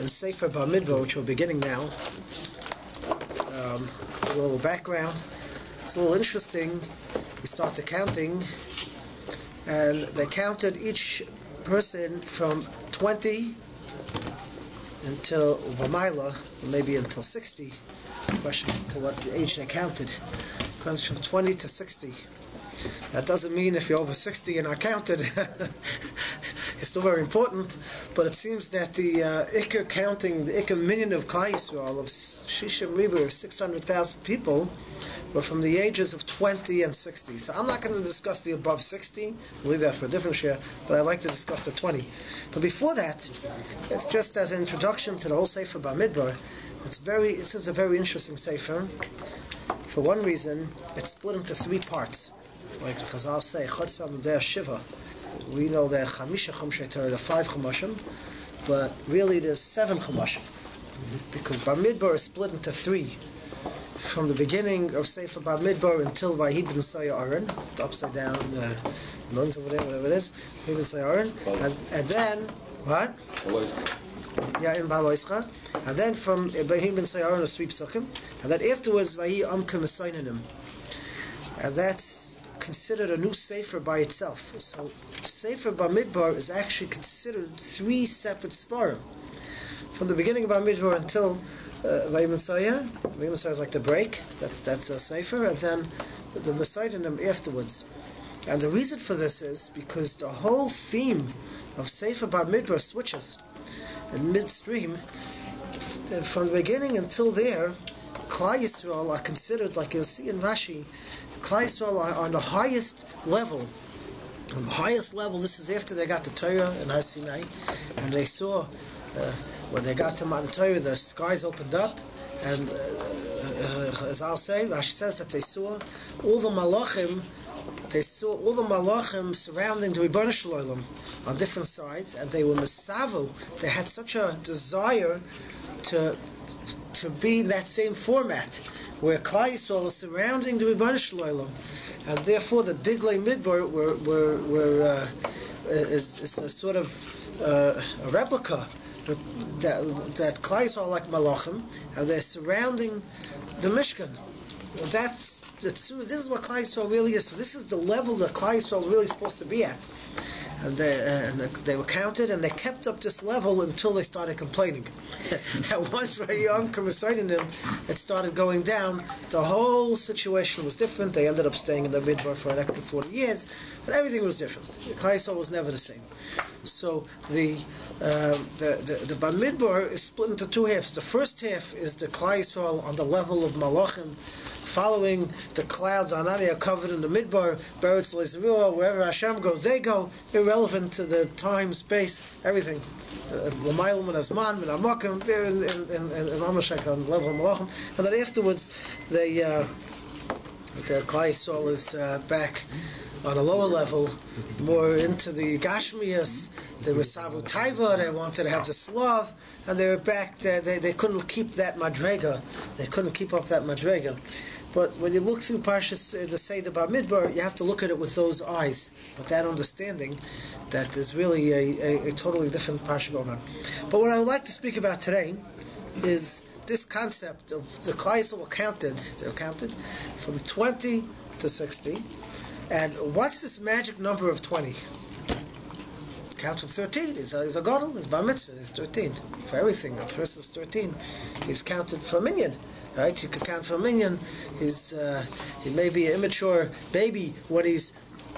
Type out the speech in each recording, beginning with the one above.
the Sefer BaMidbar, which we're beginning now. A little background. It's a little interesting. We start the counting, and they counted each person from 20 until Vamaila, maybe until 60. Question to what age they counted. It comes from 20 to 60. That doesn't mean if you're over 60 and are counted, it's still very important. But it seems that the Iker counting, the Iker minyan of Klal Yisrael, of Shishim Riber, 600,000 people, were from the ages of 20 and 60. So I'm not going to discuss the above 60. We'll leave that for a different share. But I'd like to discuss the 20. But before that, it's just as an introduction to the whole Sefer BaMidbar. This is a very interesting Sefer. For one reason, it's split into 3 parts. Like Chazal say, Chutz v'Amudei Shiva. We know there are Chamisha Chumshei Torah, the 5 Chumashim, but really there's 7 Chumashim. Because BaMidbar is split into 3. From the beginning of Sefer BaMidbar until Vayhi b'Nisaya Aaron, the upside down, the nuns over there, whatever it is, Vayhi b'Nisaya Aaron, and then, what? Yeah, in Baloischa. And then from Vayhi b'Nisaya Aaron, is 3 Psukim, and then afterwards, Vayhi Amka Mesaynanim. And that's considered a new Sefer by itself. So Sefer BaMidbar is actually considered 3 separate Sfarim. From the beginning of BaMidbar until Vayhi B'Nisaya is like the break, that's a Sefer, and then the Mesaynanim afterwards. And the reason for this is because the whole theme of Sefer BaMidbar switches in midstream. From the beginning until there, Klal Yisrael are considered, like you'll see in Rashi, Klal Yisrael are on the highest level. On the highest level, this is after they got the Torah in Har Sinai, and they saw, when they got to Mount Torah, the skies opened up, and as I'll say, Rashi says that they saw all the malachim surrounding the Ribono Shel Olam on different sides, and they were mesavu. They had such a desire to be in that same format, where Klal Yisrael is surrounding the Ribono Shel Olam, and therefore the Diglei Midbar is a sort of a replica that Klal Yisrael are like Malachim, and they're surrounding the Mishkan. This is what Klal Yisrael really is. So this is the level that Klal Yisrael is really supposed to be at. And they were counted, and they kept up this level until they started complaining. And once Vayom K'Mesaynanim, it started going down. The whole situation was different. They ended up staying in the Midbar for an extra 40 years, but everything was different. Klal Yisrael was never the same. So the BaMidbar is split into 2 halves. The first half is the Klal Yisrael on the level of Malachim, following the clouds. Anani are covered in the Midbar, Beretz Leizerua, wherever Hashem goes, they go, irrelevant to the time, space, everything. L'mayil min hazman, min hamakim, there in Mamashek on the level of Malachim. And then afterwards, the Klal Yisrael is back on a lower level, more into the Gashmias. They were Savu Taiva, they wanted to have the Slav, and they were back there. They couldn't keep that Madrega. They couldn't keep up that Madrega. But when you look through Parshas, the Seder BaMidbar, you have to look at it with those eyes, with that understanding that there's really a totally different Parsha going on. But what I would like to speak about today is this concept of the Klal Yisrael were counted from 20 to 60. And what's this magic number of 20? Count from 13. He's a gadol. He's bar mitzvah. He's 13 for everything. A person's 13. He's counted for a minyan, right? You could count for a minyan. He may be an immature baby when he's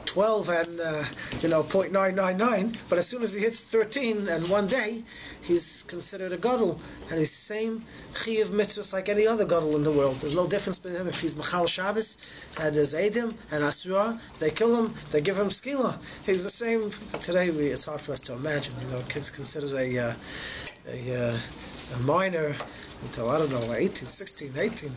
12 and 0.999, but as soon as he hits 13 and one day, he's considered a gadol, and he's same chiyuv mitzvahs like any other gadol in the world. There's no difference between him if he's machal Shabbos, and there's Eidim and Asura. They kill him, they give him skila. He's the same. Today it's hard for us to imagine. Kids considered a minor until, I don't know, 18, 16, 18.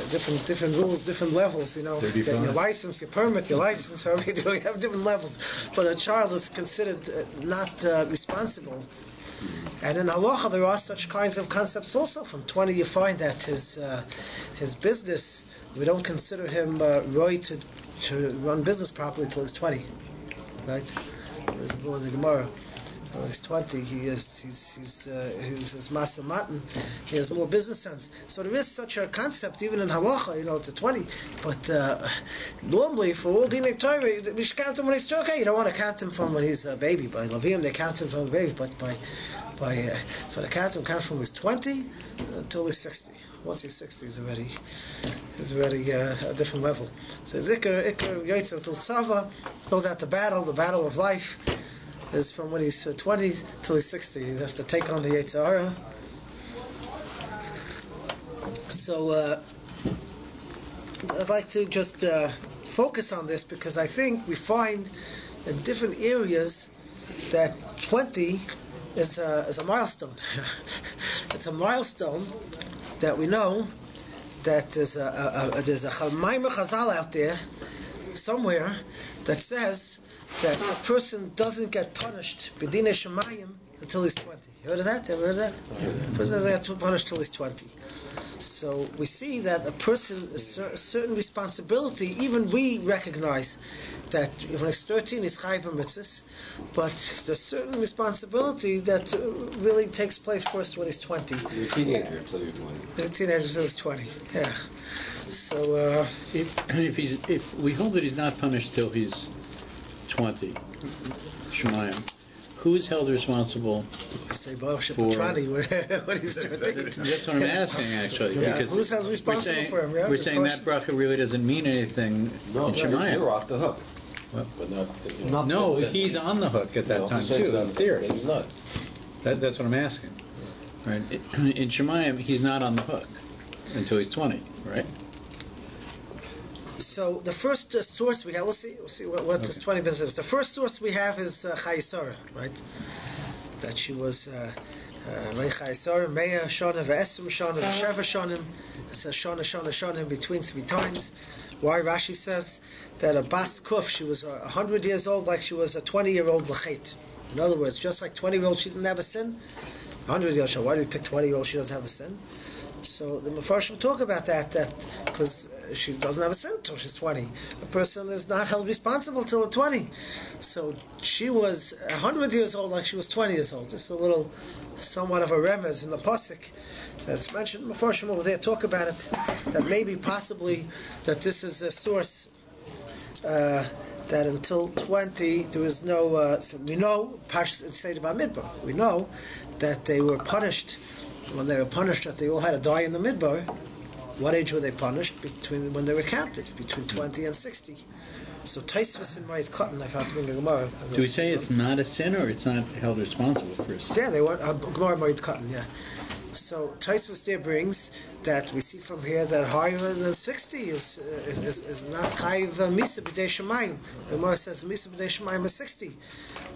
Different rules, different levels, Get your license, your permit, your license, however you do, you have different levels. But a child is considered not responsible. And in halacha there are such kinds of concepts also. From 20 you find that his business, we don't consider him right to run business properly until he's 20. Right? There's more in the Gemara. When he's 20, he's his masa matan. He has more business sense. So there is such a concept, even in halacha, to 20. But normally, for all dinei Torah, we should count him when he's okay. You don't want to count him from when he's a baby. By Levium, they count him from a baby. But for the count from he's 20 until he's 60. Once he's 60, he's already a different level. So Zikr Yotzer Til Tzava goes out to battle, the battle of life. Is from when he's 20 till he's 60. He has to take on the Yetzer Hara. So I'd like to just focus on this because I think we find in different areas that 20 is a milestone. It's a milestone that we know that there's a Maimar Chazal out there somewhere that says that a person doesn't get punished b'dinei shemayim until he's 20. You heard of that? Ever heard of that? A person doesn't get punished until he's 20. So we see that a person, a certain responsibility, even we recognize that when he's 13 he's chayiv b'mitzvos, but there's certain responsibility that really takes place first when he's 20. You're a teenager until you're 20. You're a teenager until he's 20, yeah. So if we hold that he's not punished till he's 20, Shemayim, who is held responsible say Baruch Shepatrani when he's 20? That's what I'm asking, actually. Yeah, because who's held responsible for him? Yeah? We're saying that bracha really doesn't mean anything in Shemayim. You're off the hook. Well, But no, he's on the hook at that time, too, in theory. He's not. That's what I'm asking. Right? In Shemayim, he's not on the hook until he's 20, right? So the first source we have, we'll see what this 20 business is. The first source we have is Chayesara, right? That she was Chayesara, Meya Shana, Ve'esrim Shana, Ve'sheva Shana. It says Shana in between 3 times. Why Rashi says that a Bas Kuf, she was 100 years old like she was a 20-year-old L'chet. In other words, just like 20-year-old she didn't have a sin, 100-year-old, why do we pick 20-year-old she doesn't have a sin? So the Mefarshim talk about that because she doesn't have a sin until she's 20. A person is not held responsible till 20. So she was 100 years old like she was 20 years old. Just a little, somewhat of a remez in the Pasuk that's mentioned. Mefarshim over there talk about it, that maybe possibly that this is a source that until 20 there was no, so we know, Parshas Tzedek BaMidbar, we know that they were punished. When they were punished, that they all had to die in the midbar. What age were they punished? When they were counted, between 20 and 60. So Taisvus in Ma'it Cotton, I found to bring the Gemara. Do we say it's not a sin or it's not held responsible for a sin? Yeah, they were Gemara Ma'it Cotton. Yeah. So Taisvus there brings that we see from here that higher than 60 is not chayiv misa b'dei shemayim. The Gemara says misa b'dei shemayim is 60.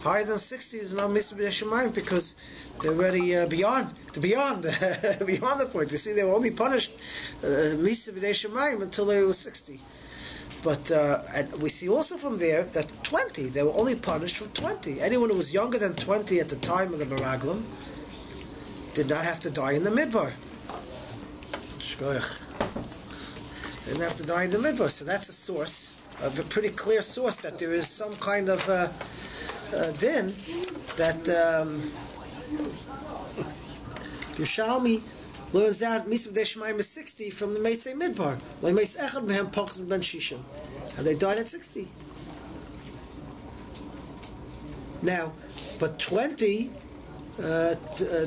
Higher than 60 is not misa b'dei shemayim because they're already beyond the point. You see, they were only punished misa b'dei shemayim until they were 60. But and we see also from there that 20, they were only punished from 20. Anyone who was younger than 20 at the time of the Meraglim did not have to die in the midbar. Shkoyach. Didn't have to die in the midbar. So that's a source, a pretty clear source that there is some kind of din that Yerushalmi learns out Misa B'dei Shemayim is 60 from the Meisei Midbar. Like Meis Echad Mehem Pachas Ben Shishim, and they died at 60. Now, but 20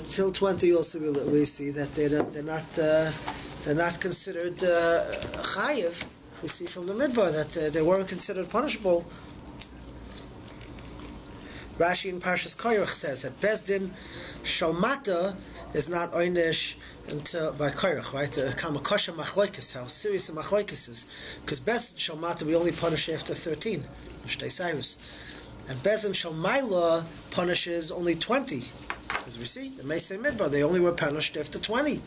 till 20 also we see that they're not considered chayiv. We see from the midbar that they weren't considered punishable. Rashi in Parshas Koyrach says that Bezdin Shalmata is not oynish until by Koyrach, right? Kamakosha Machlokes, how serious the Machlokes is. Because Bezdin Shalmata we only punish after 13, Shtei Cyrus. And Bezdin Shalmaila punishes only 20. As we see, the Meisei Midbar, they only were punished after 20.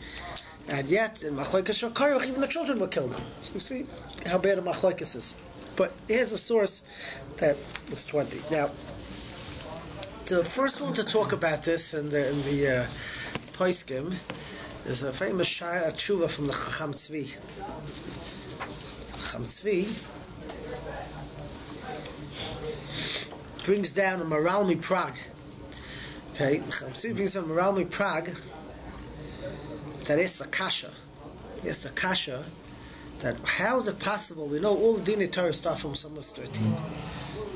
And yet, in Machlokes Koyrach, even the children were killed. So we see how bad a Machlokes is. But here's a source that was 20. Now, the first one to talk about this in the Poskim is a famous tshuva from the Chacham Tzvi. Chacham Tzvi brings down a Maral Mi Prague Okay, I'm seeing some Ralmi Prague that is a kasha. Yes, a kasha. That how is it possible? We know all the Dinei Torah start from someone's 13.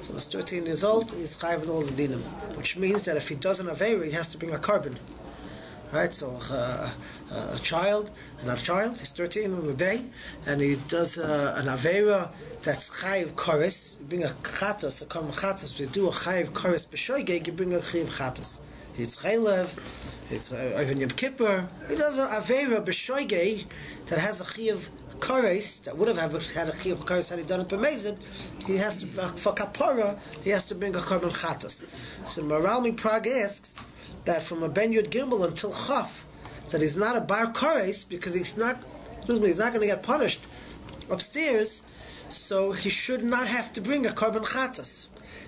Someone's 13 years old, he's chayav in all the dinim, which means that if he does an aveira, he has to bring a carbon. Right? So a child, not a child, he's 13 on the day, and he does an aveira that's chayav koris. You bring a chatas, a carbon chatas. If you do a chayav koris b'shoigeg, you bring a chayav chatas. He's chaylev, he's even Yom Kippur. He does an aveira b'shoigeg that has a chayav Kares, that would have had a chiyuv kares had he done it b'mezid, he has to, for kapara, he has to bring a carbon chatas. So Maralmi Prague asks that from a Ben Yud Gimel until Chaf, that he's not a bar kares because he's not going to get punished upstairs, so he should not have to bring a carbon chatas.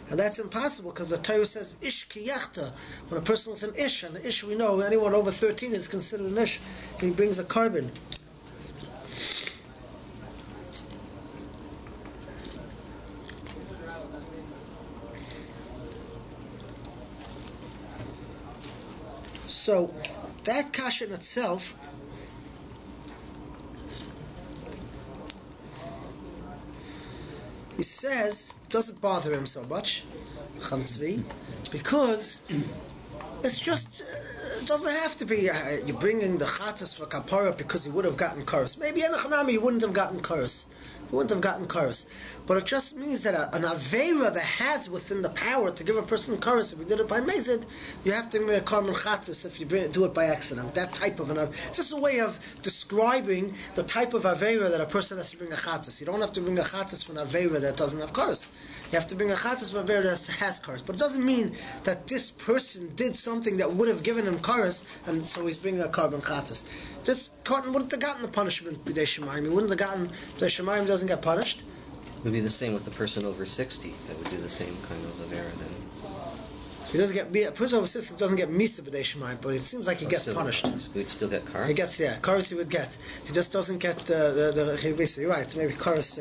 And that's impossible because the Torah says ish kiyachta. When a person is an ish, and an ish we know anyone over 13 is considered an ish, and he brings a carbon. So that kasha in itself he says doesn't bother him so much, because it's just it doesn't have to be you're bringing the chatas for kapara because he would have gotten chorus. Maybe Enochanami he wouldn't have gotten chorus. He wouldn't have gotten chorus. But it just means that an aveira that has within the power to give a person chorus, if we did it by mezid, you have to make a carbon chatas if you do it by accident. That type of it's just a way of describing the type of aveira that a person has to bring a chatas. You don't have to bring a chatas for an aveira that doesn't have chorus. You have to bring a chatas for an aveira that has chorus. But it doesn't mean that this person did something that would have given him chorus, and so he's bringing a carbon chatas. This wouldn't have gotten the punishment b'dei Shemayim. He wouldn't have gotten b'dei Shemayim doesn't get punished. It would be the same with the person over 60 that would do the same kind of avera then. He doesn't get a person over 60 doesn't get misa b'dei Shemayim, but it seems like he gets punished. He'd still get karas? He gets karas he would get. He just doesn't get the misa. You're right. Maybe karas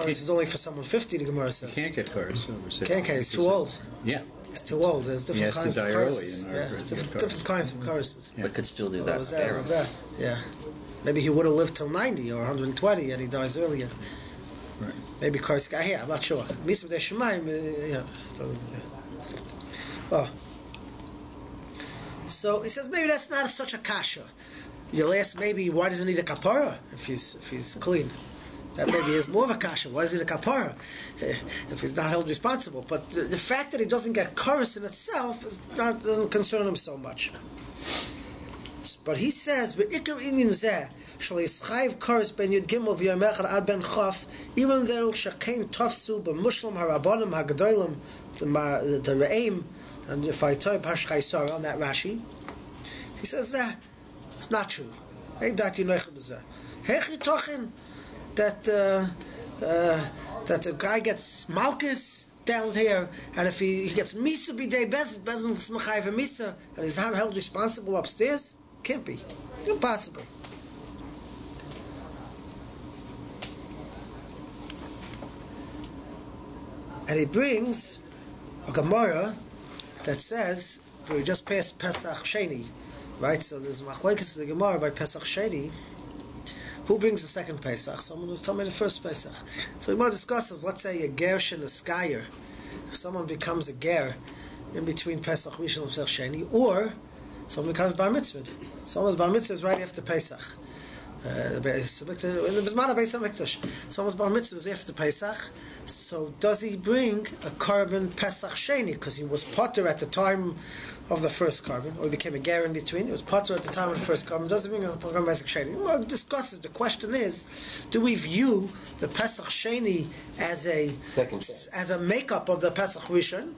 is only for someone 50. The Gemara says. He can't get karas over 60. Can't. He's too old. Yeah. He's too old. There's different kinds of karas. There's different kinds of karas. But could still do that avera. Yeah. Maybe he would have lived till 90 or 120 and he dies earlier. Right. Maybe karas. I'm not sure. Misa b'dei Shemayim. Oh. So he says maybe that's not such a kasha. You'll ask maybe why does he need a kapara if he's clean? That maybe is more of a kasha. Why is he a kapara if he's not held responsible? But the fact that he doesn't get chorus in itself doesn't concern him so much. But he says be'ikar inyan zeh shal yischayev chorus ben yud gimel v'yom echad ad ben chaf even though shekein tafsu b'mushlam harabanim hagadolim the re'im. And if I type Hashchai on that Rashi, he says it's not true. That the guy gets malchus down here, and if he gets misa b'dei bezin l'smachai v'misa, and he's not held responsible upstairs, can't be, impossible. And he brings a Gemara that says we just passed Pesach Sheni, right? So there's machlokes the Gemara by Pesach Sheni. Who brings the second Pesach? Someone who's told me the first Pesach. So the Gemara discusses. Let's say a ger and a skyer. If someone becomes a ger in between Pesach Rishon and Pesach Sheni, or someone becomes bar mitzvah. Someone's bar mitzvah is right after Pesach. In the Bisman of Beis HaMikdash, someone's bar mitzvah is after Pesach. So does he bring a carbon Pesach Sheni because he was potter at the time of the first carbon, or he became a ger in between? He was potter at the time of the first carbon. Does he bring a carbon Pesach Sheni? Well, discusses. The question is, do we view the Pesach Sheni as a makeup of the Pesach Rishon?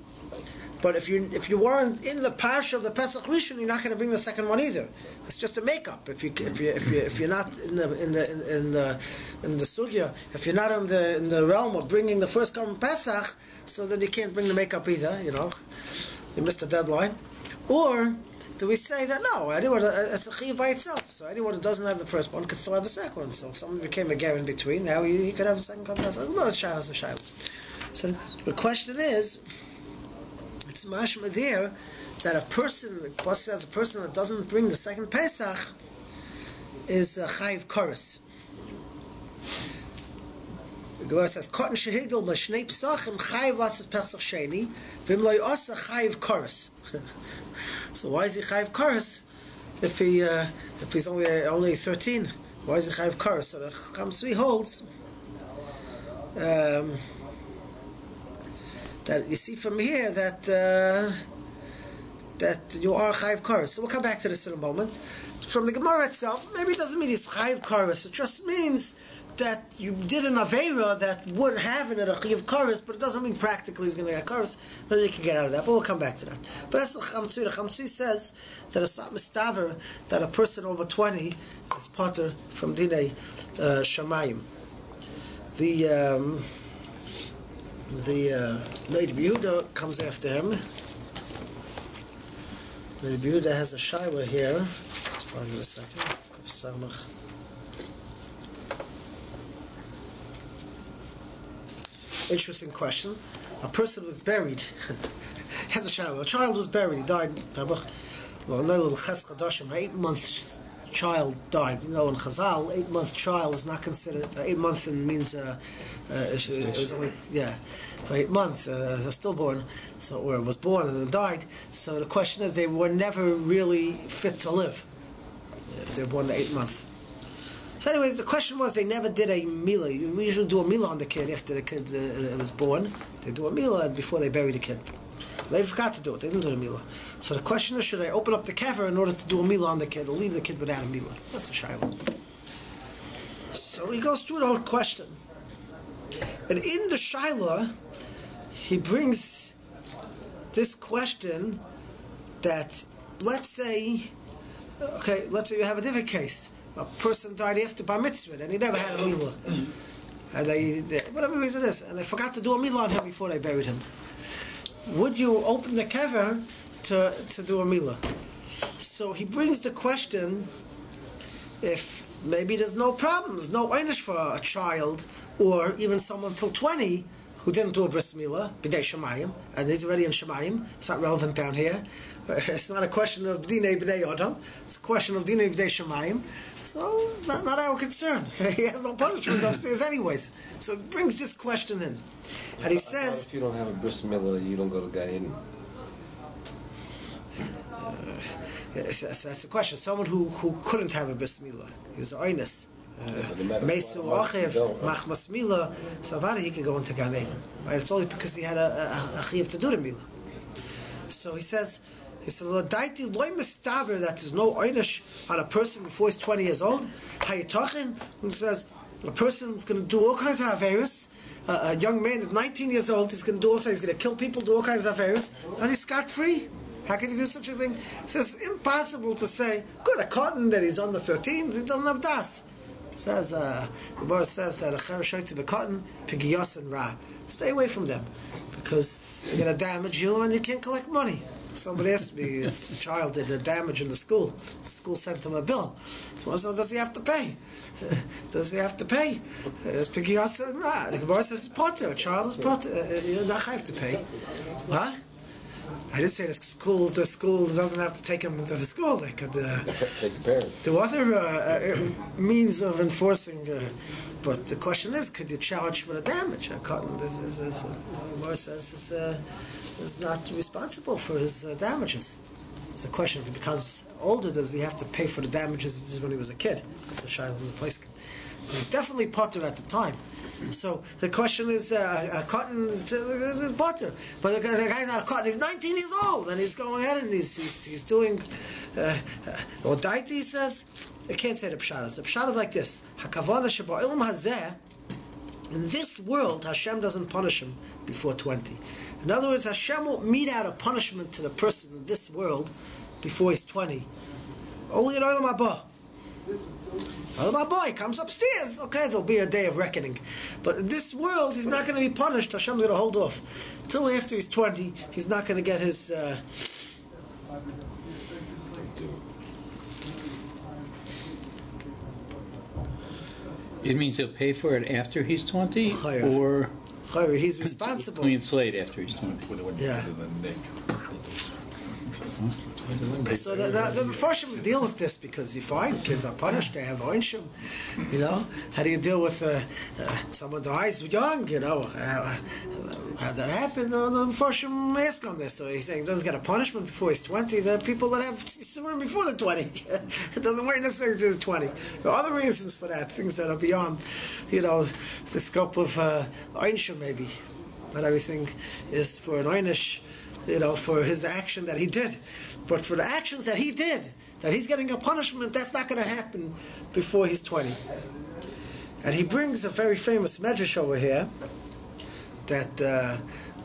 But if you weren't in the parsha of the Pesach Rishon, you're not going to bring the second one either. It's just a makeup. If you're not in the sugya, if you're not in the realm of bringing the first carbon Pesach, so then you can't bring the makeup either. You missed the deadline. Or do we say that no, anyone it's a chiyuv by itself? So anyone who doesn't have the first one can still have a second one. So if someone became a ger in between, now he could have a second carbon Pesach. No, it's a shayla. So the question is, it's mashma there that a person, the Pasuk says, a person that doesn't bring the second Pesach is chayiv koros. The Gemara says, "Cotton shehigel b'shnei pesachim chayiv latzis pesach sheni, v'im lo yosa chayiv koros." So why is he chayiv koros if he's only 13? Why is he chayiv koros? So the Chacham Tzvi holds that you see from here that you are chayiv koros. So we'll come back to this in a moment. From the Gemara itself, maybe it doesn't mean it's chayiv koros. It just means that you did an aveira that would have in it a chayiv koros, but it doesn't mean practically he's going to get koros. Maybe you can get out of that, but we'll come back to that. But that's the Chacham Tzvi. The Chacham Tzvi says that a sat mistaver that a person over 20 is potter from dinei shamayim. The Rabbi Yehuda comes after him. Rabbi Yehuda has a Scheiner here. Let's pause it a second. Interesting question. A person was buried. Has a Scheiner. A child was buried. He died. 8-month child died. You know, in Chazal, 8-month child is not considered. 8 months means it was only for 8 months, a stillborn, or was born and then died. So the question is, they were never really fit to live. They were born at 8 months. So, anyways, the question was, they never did a milah. We usually do a milah on the kid after the kid was born. They do a milah before they bury the kid. They forgot to do it. They didn't do the milah. So the question is, should I open up the kever in order to do a milah on the kid, or leave the kid without a milah? That's the shayla. So he goes through the whole question. And in the shayla, he brings this question that, let's say you have a different case. A person died after bar mitzvah, and he never had a milah. And whatever reason it is, and they forgot to do a milah on him before they buried him. Would you open the kever to do a milah? So he brings the question, if maybe there's no problem, there's no einish for a child, or even someone till 20 who didn't do a bris milah, b'dei shamayim, and he's already in shamayim. It's not relevant down here. It's not a question of dinei b'dei adam. It's a question of dinei b'dei shamayim. So not our concern. He has no punishment upstairs anyways. So it brings this question in, and he says, if you don't have a bris milah, you don't go to Gayin. So that's the question. Someone who couldn't have a bris milah, he was an oinus. Mesu Achiv, Machmas Mila, Savada, he could go into Gan Eden. Right? It's only because he had a chiv to do the Mila. So he says, Daiti loy mistaver, that there's no einish on a person before he's 20 years old. Hayitachin, he says, a person is going to do all kinds of averis. A young man is 19 years old, he's going to kill people, do all kinds of averis, and he's scot-free. How can he do such a thing? He says, impossible to say, good, a cotton that he's under 13, he doesn't have das. Says the Gemara says that a cherushay to the cotton, pigiyos and ra. Stay away from them because they're going to damage you and you can't collect money. Somebody asked me, the child did the damage in the school. The school sent him a bill. So does he have to pay? Does he have to pay? It's pigiyos and ra. The Gemara says it's potter. A child is potter. You're not have to pay. What? I didn't say the school doesn't have to take him into the school. They could do other means of enforcing. But the question is, could you charge for the damage? A cotton is not responsible for his damages. It's a question, if he becomes older, does he have to pay for the damages when he was a kid? That's a child in the place. He's definitely potter at the time. So the question is, cotton is potter, but the guy's not a cotton. He's 19 years old, and he's going ahead and he's doing. Or Daiti says, I can't say the pshat. The pshat is like this: Hakavana sheba ilm hazeh. In this world, Hashem doesn't punish him before 20. In other words, Hashem won't mete out a punishment to the person in this world before he's 20. Only in Olam Haba. My boy comes upstairs. Okay, there'll be a day of reckoning. But in this world, he's not going to be punished. Hashem's going to hold off. Till after he's 20, he's not going to get his... It means he'll pay for it after he's 20? Or... He's responsible. Clean slate after he's 20. Yeah. So the Mepharshim deal with this because you find kids are punished, they have oinshim. You know, how do you deal with someone dies young? You know, how that happened? The Mepharshim ask on this. So he's saying he doesn't get a punishment before he's 20. There are people that have Yisurim before the 20. It doesn't wait necessarily to the 20. There are other reasons for that, things that are beyond, you know, the scope of oinshim maybe. Not everything is for an einish, you know, for his action that he did. But for the actions that he did, that he's getting a punishment, that's not going to happen before he's 20. And he brings a very famous medrash over here, that,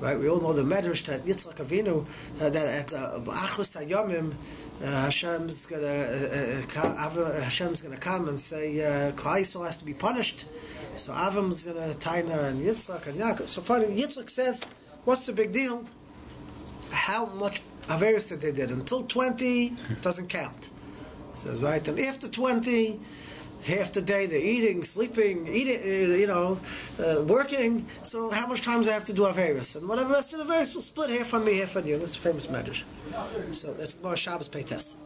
right, we all know the medrash that Yitzchak Avinu, that at Achus HaYomim, Hashem's going to come and say, Klal Yisrael has to be punished. So Avram's going to Taina and Yitzchak and Yaakov. So finally Yitzchak says, what's the big deal? How much Averis that they did? Until 20, doesn't count. He says, right, and after 20, half the day they're eating, sleeping, working. So how much times I have to do Averis? And whatever rest of the Averis will split half on me, half on you. This is a famous medrash. So that's more Shabbos Peites.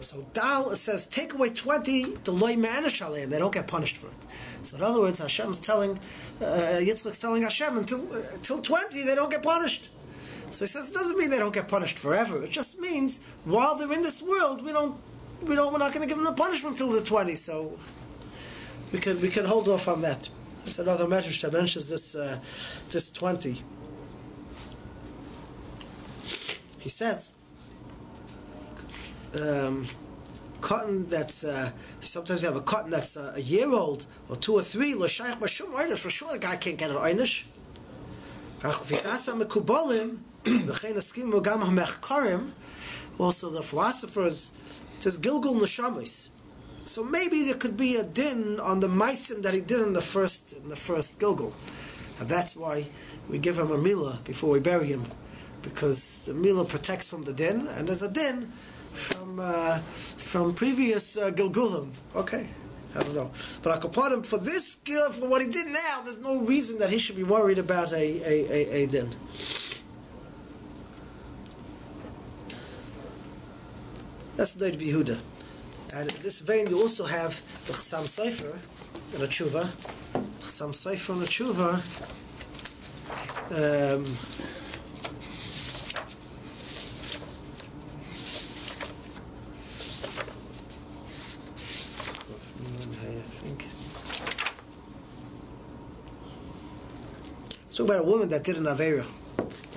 So Dal says, take away 20, the loy manashalim, they don't get punished for it. So in other words, Hashem's telling, Yitzchak's telling Hashem, until 20, they don't get punished. So he says, it doesn't mean they don't get punished forever. It just means, while they're in this world, we're not going to give them the punishment until they're 20. So we can hold off on that. There's another medrash that mentions this 20. He says, cotton that's sometimes you have a cotton that's a year old or 2 or 3. For sure, the guy can't get an einish. Also, the philosophers says Gilgul Neshamis. So maybe there could be a din on the meisim that he did in the first Gilgul, and that's why we give him a milah before we bury him, because the milah protects from the din, and there's a din from previous Gilgulim. Okay, I don't know, but I could put him for this skill, for what he did now. There's no reason that he should be worried about a din. That's the Rabbi Yehuda. And in this vein, you also have the Chassam Sofer and the Tshuva. Chassam Sofer and the Tshuva. So about a woman that did an Aveira.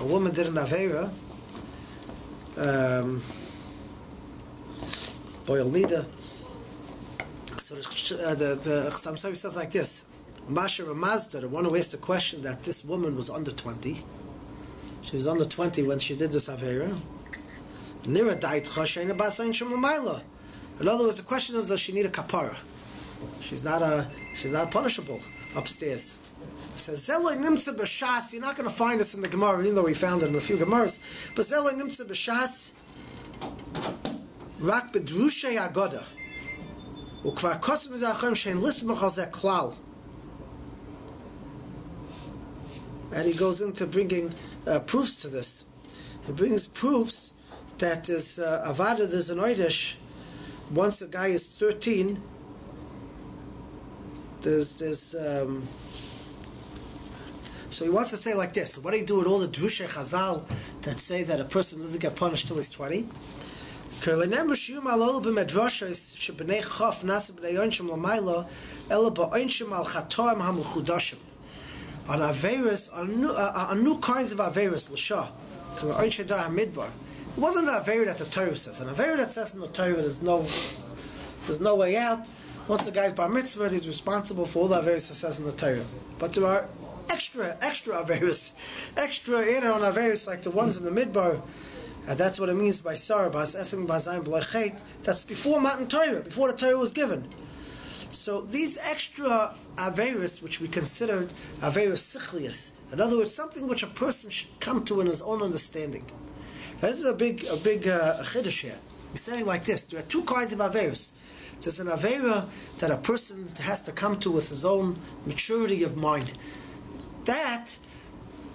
A woman did an Aveira. Boil Nida. So the Chassam Sofer says like this: Masha Ramazda, the one who asked the question, that this woman was under 20. She was under 20 when she did this Aveira. Nira died Chosheina Basayin Shem L'mayla. In other words, the question is, does she need a kapara? She's not punishable upstairs. It says Zeloi Nimtza B'Shas. You're not going to find this in the Gemara, even though we found it in a few Gemaras. But Zeloi Nimtza B'Shas Rak B'Drushei Agoda Ukvar Kosim Zachim Shein Lismach Al Zeh Klal. And he goes into bringing proofs to this. He brings proofs that there's Avada, there's an Oidish. Once a guy is 13, so he wants to say like this: what do you do with all the Drushei Chazal that say that a person doesn't get punished till he's 20? On Averis, on new kinds of Averis, L'shah, BaMidbar. It wasn't an Aveir that the Torah says. An Aveir that says in the Torah there's no way out. Once the guy's bar mitzvah, he's responsible for all the Averis that says in the Torah. But there are extra Averis, extra added on Averis like the ones in the Midbar. And that's what it means by Sarah, Bas Esem, Bazayim, B'lechet. That's before Matan Torah, before the Torah was given. So these extra Averis, which we considered Averis Sichlius, in other words, something which a person should come to in his own understanding. Now, this is a big chiddush here. He's saying like this: there are two kinds of Averis. There's an Aveira that a person has to come to with his own maturity of mind. That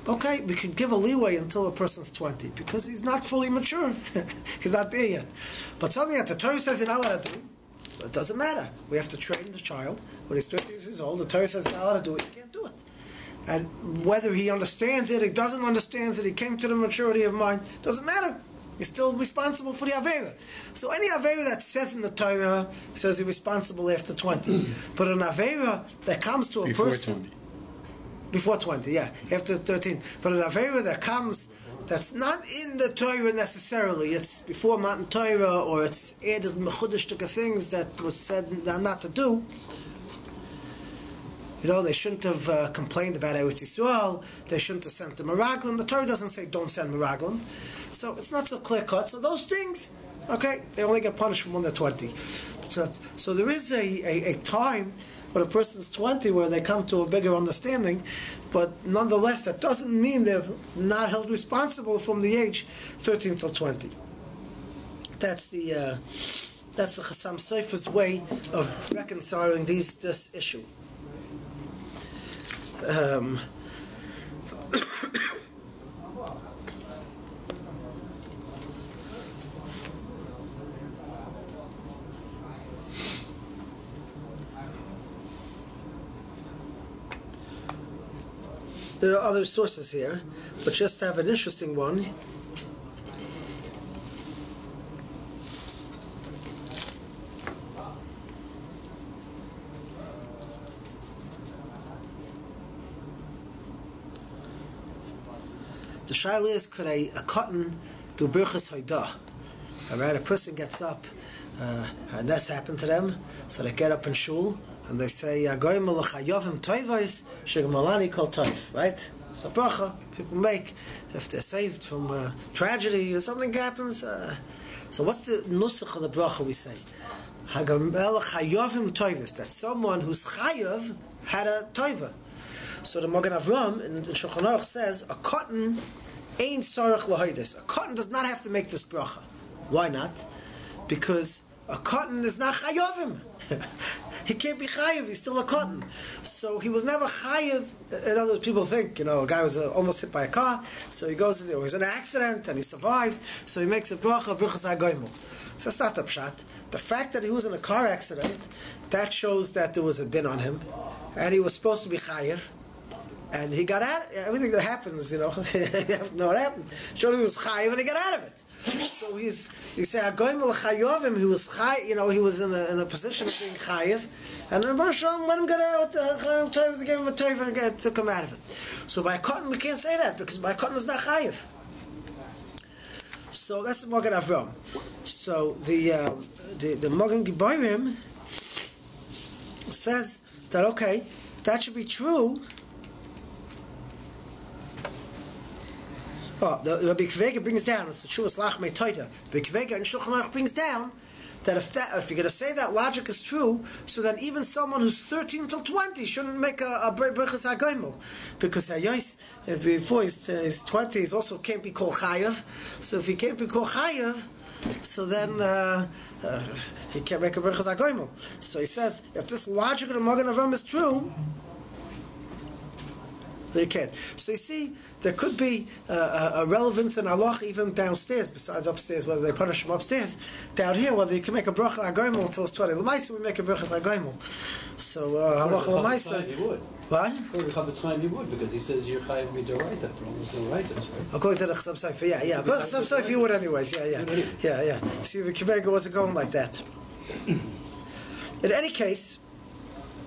okay, we could give a leeway until a person's 20 because he's not fully mature. He's not there yet. But something that the Torah says you're not allowed to do, it doesn't matter. We have to train the child. When he's 30 years old, the Torah says you're not allowed to do it, you can't do it. And whether he understands it, he doesn't understand it, he came to the maturity of mind, doesn't matter. He's still responsible for the Avera. So any Avera that says in the Torah says he's responsible after 20. But an Avera that comes to a Before person... 20. Before 20, yeah, after 13. But an Avera that comes, that's not in the Torah necessarily, it's before Matan Torah, or it's added mechudesh things that was said not to do. You know, they shouldn't have complained about Eretz Yisrael, they shouldn't have sent the Meraglim. The Torah doesn't say don't send Meraglim. So it's not so clear-cut. So those things, okay, they only get punished from when they're 20. So there is a time when a person's 20 where they come to a bigger understanding, but nonetheless, that doesn't mean they're not held responsible from the age 13 till 20. That's the Chassam Sofer's way of reconciling this issue. There are other sources here, but just to have an interesting one. The shaila is, could a cotton do birchas hoidah? Alright, a person gets up, and that's happened to them, so they get up in shul, and they say, Goyim l'chayovim toivos, shegamalani kol toiv, right? It's a bracha people make if they're saved from tragedy or something happens. So what's the nusach of the bracha we say? Hagamel chayovim toivos, that someone who's chayav had a toiva. So the Magen Avram in Shulchan Aruch says, a cotton ain't sarach lahoides. A cotton does not have to make this bracha. Why not? Because a cotton is not chayovim. He can't be chayiv, he's still a cotton. So he was never chayiv. In other words, people think, a guy was almost hit by a car, so he goes, he was in an accident and he survived, so he makes a bracha, birchas hagoyimel. So that's not the pshat. The fact that he was in a car accident, that shows that there was a din on him, and he was supposed to be chayiv. And he got out. Everything that happens, you have to know what happened. Surely he was chayiv and he got out of it. So you say Hagoyim l'chayovim. He was he was in a position of being chayiv, and the Mordechai let him get out. Gave him a toiv and took him out of it. So by cotton we can't say that because by cotton is not chayiv. So that's the Magen Avram. So the Magen Giborim says that okay, that should be true. Oh, the Rabbi Kvega brings down, it's the Shuas Lachmei Toida. Rabbi Kvega and Shulchan Aruch brings down that if you're going to say that logic is true, so that even someone who's 13 till 20 shouldn't make a Birchas HaGoimel. Because before he's 20, he also can't be called Chayav. So if he can't be called Chayav, so then he can't make a Birchas HaGoimel. So he says, if this logic of the Magen Avram is true, they can't. So you see, there could be a relevance in halach even downstairs, besides upstairs, whether they punish him upstairs. Down here, whether you can make a bracha hagoimel until it's 20. L'maisa, we make a bracha hagoimel. So halach l'maisa. What? For the Chavetz you would, because he says you're chayav midoraita for almost no writers, right? According to the Chassam Sofer, yeah. According to the Chassam Sofer, you would anyways, yeah. See, the Kivega wasn't going like that. In any case,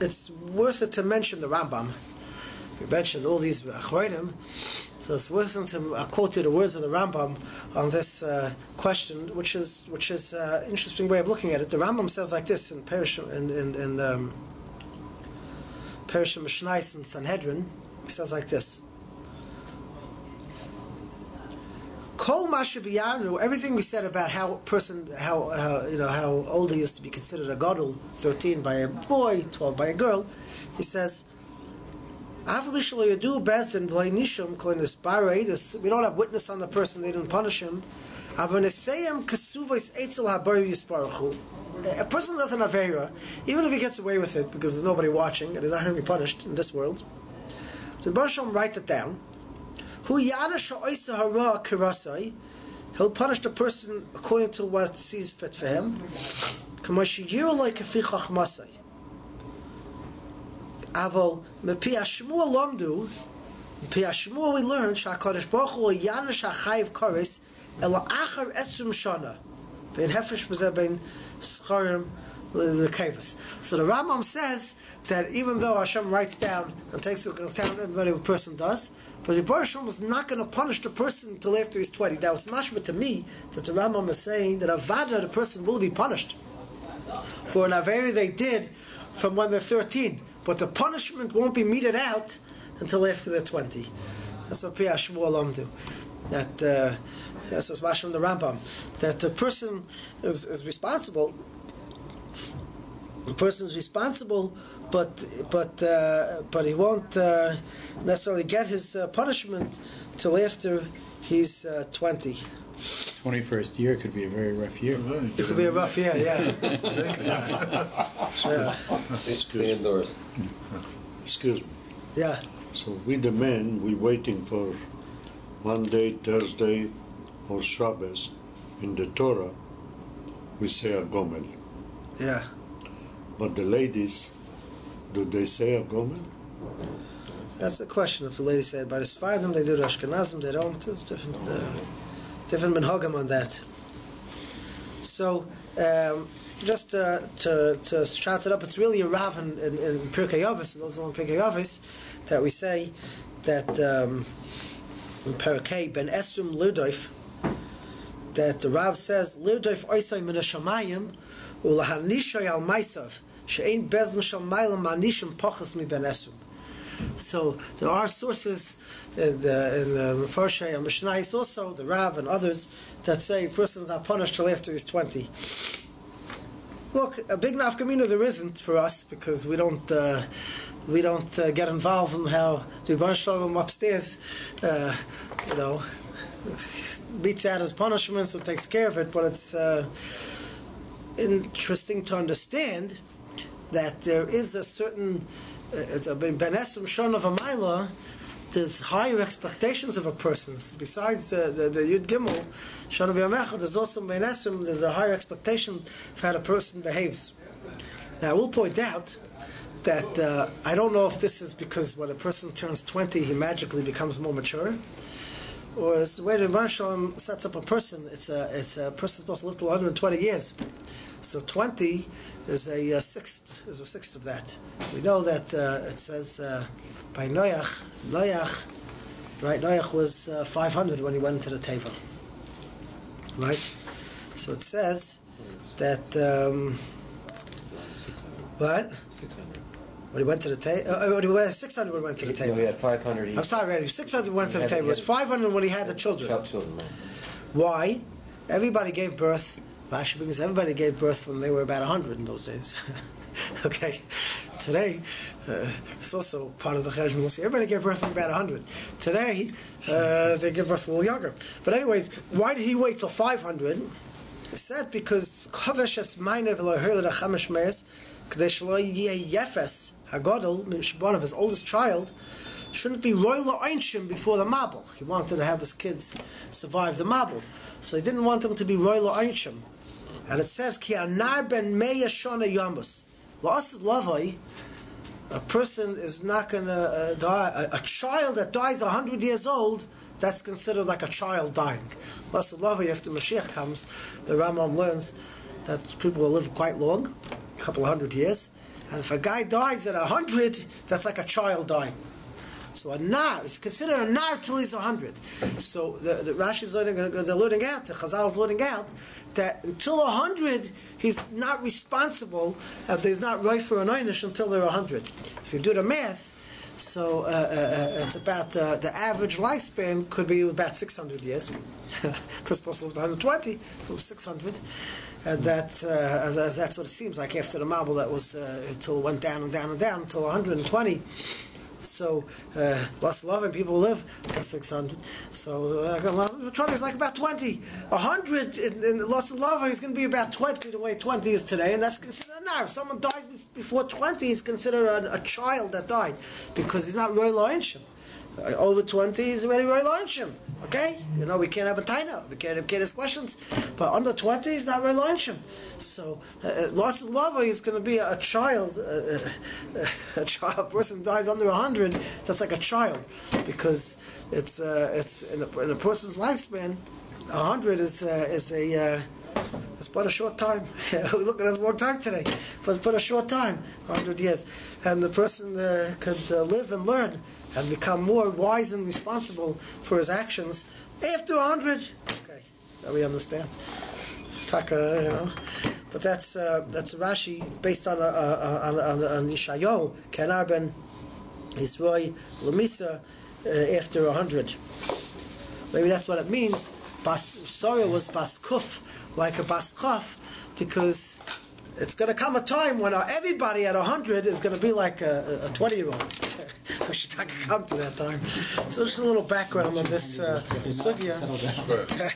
it's worth it to mention the Rambam. We mentioned all these achronim, so it's worth it to quote you the words of the Rambam on this question, which is an interesting way of looking at it. The Rambam says like this in Perishim Mishnais and Sanhedrin. He says like this: Kol mashabiyanu, everything we said about how a person, how old he is to be considered a gadol, 13 by a boy, 12 by a girl. He says, we don't have witness on the person, they didn't punish him. A person does an avera, even if he gets away with it because there's nobody watching and he's not going to be punished in this world. So the Baruch Shalom writes it down. Hu yana sha'oisa hara kirasai. He'll punish the person according to what sees fit for him. K'mashiyiru loy kafi chachmasai. Aval mepi hashmua lomdu. Mepi hashmua we learn sha'kadosh baruch hu yana sha'chayiv kares ela achar esum shana. Ben hefresh b'zeh ben scharim the kavus. So the Rambam says that even though Hashem writes down and takes into account everybody a person does, but the Baruch Hashem is not going to punish the person until after he's 20. Now it's mashma to me that the Rambam is saying that avada, the person will be punished for an avera they did from when they're 13, but the punishment won't be meted out until after they're 20. That's what Piyah Shmuel Olam do. That's what's mashma from the Rambam, that the person is responsible. The person is responsible, but he won't necessarily get his punishment till after he's 20. 21st year could be a very rough year. It could be a rough year, yeah. Stay indoors. Excuse me. Yeah. So we the men, we waiting for Monday, Thursday, or Shabbos. In the Torah, we say a gomel. Yeah. But the ladies, do they say a gomel? That's the question. If the ladies say it by the Sfardim, they do the Ashkenazim, they don't. It's different minhagim on that. So, just to shout it up, it's really a Rav in Pirkei Avos, and those are in Pirkei Avos, that we say that in Parakei Ben Esrim Ludoif, that the Rav says Ludoif Oisai Min Hashamayim Ulahanishay Al Maisav She'ein Bezin Shal Mailam Manishim Pachas Mi Ben Esrim. So there are sources in the Mefarshei and Mishnayos, also the Rav and others, that say a person is not punished till after he's 20. Look, a big nafkamina there isn't for us, because we don't get involved in how the Rebbeinu Shalom upstairs, beats out his punishment, so takes care of it. But it's interesting to understand that there is a certain it's a Ben Esrim Shon of a Maila. There's higher expectations of a person. Besides the Yud Gimel Shon of Yamechad, there's also Ben Esrim. There's a higher expectation of how the person behaves. Now I will point out that I don't know if this is because when a person turns 20 he magically becomes more mature, or it's the way the Rebbeinu Shalom sets up a person. It's a person supposed to live to 120 years. So 20 is a sixth of that. We know that it says by Noach, right? Noach was 500 when he went into the Teva, right? So it says that what? 600. When he went to the Teva, 600 when he went to the Teva. We had 500 I'm sorry, 600 went to the Teva. It was 500 when he had the children. Why? Everybody gave birth. Because everybody gave birth when they were about 100 in those days. Okay, today it's also part of the cheshbon. We'll see. Everybody gave birth when about 100. Today they give birth a little younger. But anyways, why did he wait till 500? He said because Kaveshes Meinev Elohir Chamesh Meis Kadesh Lo Yeh Yefes Hagadol Mishbon of his oldest child shouldn't be royal einshim before the mabul. He wanted to have his kids survive the mabul, so he didn't want them to be royal einshim. And it says, "Ki anar ben meya shana yamus." La'asad lavai, a person is not going to die. A child that dies 100 years old, that's considered like a child dying. La'asad lavai, after Mashiach comes, the Rambam learns that people will live quite long, a couple of 100 years. And if a guy dies at 100, that's like a child dying. So a nar is considered a nar till he's 100. So the Rashi is learning out, the Chazal is learning out that until 100 he's not responsible. He's not right for an einish until they're 100. If you do the math, so it's about the average lifespan could be about 600 years. First supposed to live to 120, so 600, and that's what it seems like after the Mabul. That was until it went down and down and down until 120. So, lost love and people live till 600. So, 20 is like about 20. 100 in lost love is going to be about 20 the way 20 is today, and that's considered a nar. If someone dies before 20, he's considered a child that died because he's not royal einshim. Over 20 is already very luncheon. Okay? We can't have a taina. We can't ask questions. But under 20 is not very luncheon. So, loss of love is going to be a child. A child. A person dies under 100, that's like a child. Because it's in a person's lifespan, 100 is it's but a short time. We're looking at a long time today, but a short time, 100 years. And the person could live and learn and become more wise and responsible for his actions after 100. Okay, now we understand. Taka, But that's Rashi based on Yishayahu, Kenar ben Yisroi Lamisa after 100. Maybe that's what it means. Bas Sora was Bas Kuf, like a Bas Chaf, because it's going to come a time when everybody at 100 is going to be like a 20-year-old. We should come to that time. So just a little background on this sugya.